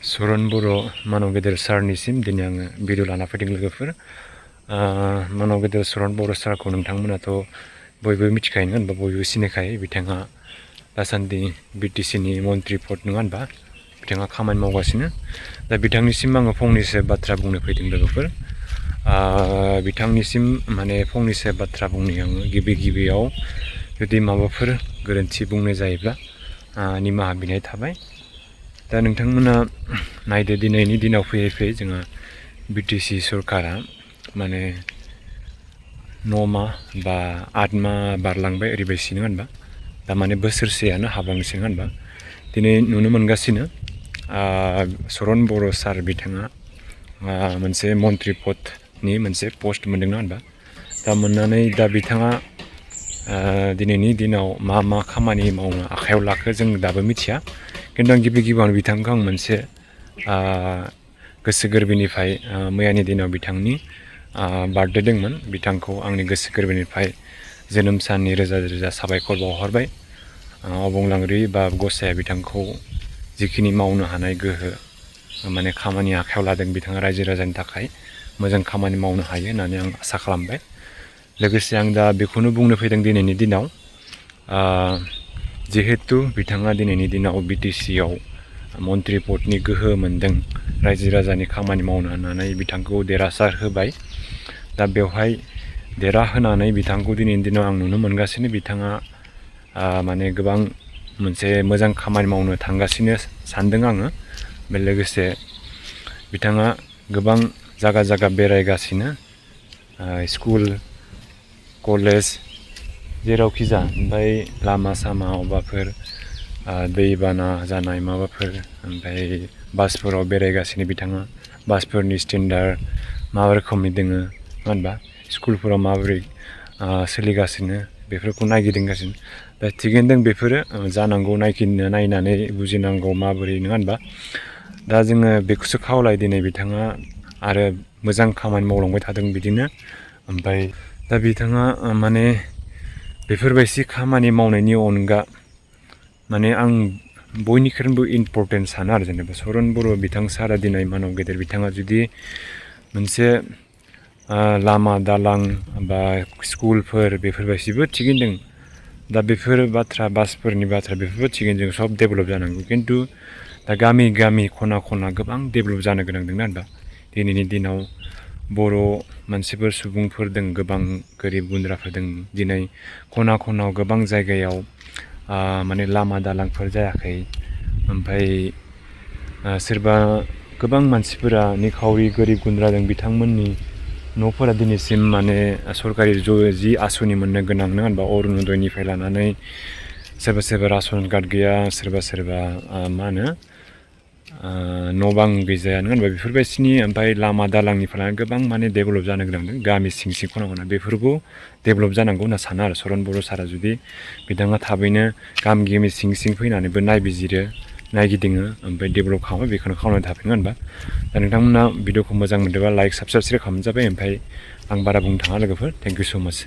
सरन बर' मानव गेदेर सारनिसिम दिनै आङो भिडिअ लाना फैदों लोगोफोर। मानव गेदेर सरन बर' सारखौ नोंथांमोनाथ' बयबो मिथिखायो नङा होनबा, बयबो सिनायखायो। बिथाङा दासान्दि बिटिसिनि मन्त्रि पद नङा होनबा, बिथाङा खामानि मावगासिनो। दा बिथांनिसिम आङो फंनैसो बाथ्रा बुंनो फैदों लोगोफोर। बिथांनिसिम माने फंनैसो बाथ्रा बुंनो आङो गिबियाव जुदि माबाफोर गोरोन्थि बुंनाय जायोब्ला निमाहा बिनाय थाबाय। दा नोंथांमोना नायदो, दिनैनि दिनाव फैयै फैयै जोंहा बिटिसि सरकारा माने 9 माह बा 8 माह बारलांबाय ओरैबायसि नङा होनबा। दा माने बोसोरसेयानो हाबलांसै नङा होनबा। दिनै नुनो मोनगासिनो सरन बर' सार बिथाङा मोनसे मन्त्रि पदनि मोनसे पस्ट मोनदों नङा होनबा। दा मोननानै दा बिथाङा दिनैनि दिनाव मा खामानि मावनो आखायाव लाखो जों दाबो मिथिया। खिन्थु आं गिबियावनो बिथांखौ आं मोनसे गोसो गोरबोनिफ्राय मैयानि दिनाव बिथांनि बार्थडे दंमोन। बिथांखौ आंनि गोसो गोरबोनिफ्राय जोनोम साननि रोजा साबायखर बावहरबाय। अबंलावरि बा गसाया बिथांखौ जिखिनि मावनो हानाय गोहो माने खामानि आखायाव लादों, बिथाङा रायजो राजानि थाखाय मोजां खामानि मावनो हायो होननानै आं आसा खालामबाय। लोगोसे आं दा बेखौनो बुंनो फैदों दिनैनि दिनाव, जिहेतु बिथाङा दिनैनि दिनाव बिटिसिआव मन्त्रि पदनि गोहो मोनदों, रायजो राजानि खामानि मावनो होननानै बिथांखौ देरहासार होबाय। दा बेवहाय देरहाहोनानै बिथांखौ दिनैनि दिनाव आं नुनो मोनगासिनो बिथाङा माने गोबां मोनसे मोजां खामानि मावनो थांगासिनो सानदों आङो। बे लोगोसे बिथाङा गोबां जायगा बेरायगासिनो, स्कुल कलेज जेरावखि जा। ओमफ्राय लामा सामा अबावबाफोर दैबाना जानाय माबाफोर, ओमफ्राय बासफोराव बेरायगासिनो बिथाङा। बासफोरनि स्टेन्डार्ड मा रोखोमनि दोङो नङा होनबा, स्कुलफोराव माबोरै सोलिगासिनो बेफोरखौ नायगिदिंगासिनो। दा थिगैनो दं, बेफोरो जानांगौ नायनानै बुजिनांगौ माबोरै नङा होनबा। दा जोङो बेखौसो खावलाय दिनै बिथाङा आरो मोजां खामानि मावलांबाय थादों बिदिनो। ओमफ्राय दा बिथाङा माने बेफोरबायदि खामानि मावनायनि अनगा माने आं बयनिख्रुइबो इम्परटेन्ट सानो आरो जेनेबा सरन बर' बिथां सारा दिनै मानव गेदेर बिथाङा जुदि मोनसे लामा दालां बा स्कुलफोर बेफोरबायदिबो थिगैनो दं। दा बेफोर बाथ्रा बासफोरनि बाथ्रा बेफोरबो थिगैनो जों सब डेभेलप जानांगौ। खिन्थु दा गामि गोबां डेभेलप जानो गोनां दं होनबा। दिनैनि दिनाव बर' मानसिफोर सुबुंफोर दं, गोबां गोरिब गुन्द्राफोर दं। दिनै खना गोबां जायगायाव माने लामा दालांफोर जायाखै। ओमफ्राय सोरबा गोबां मानसिफोरा निखावरि गोरिब गुन्द्रा दं, बिथांमोननि न'फोरा दिनैसिम माने सरकारि जि आसनि मोननो गोनां नङा होनबा, अरुनदयनिफ्राय लानानै सोरबा रासन कार्ड गैया, सोरबा मा होनो न' बां गैजाया नङा होनबा बेफोरबायदिनि। ओमफ्राय लामा दालांनिफ्राय लानानै गोबां माने डेभेलप जानो गोनां दं गामि सिं खना बेफोरखौ डेभेलप जानांगौ होनना सानो आरो सरन बर' सारा। जुदि बिथाङा थाबैनो गामि सिं फैनानैबो नायबिजिरो, नायगिदिङो, ओमफ्राय डेभेलप खालामो, बेखौनो खावलायनाय थाबाय नङा होनबा। दा नोंथांमोना भिडिअखौ मोजां मोनदोंबा लाइक साबस्क्राइब खालामनाय जाबाय। ओमफ्राय आं बारा बुंनो थाङा लोगोफोर। थेंक इउ स' माच।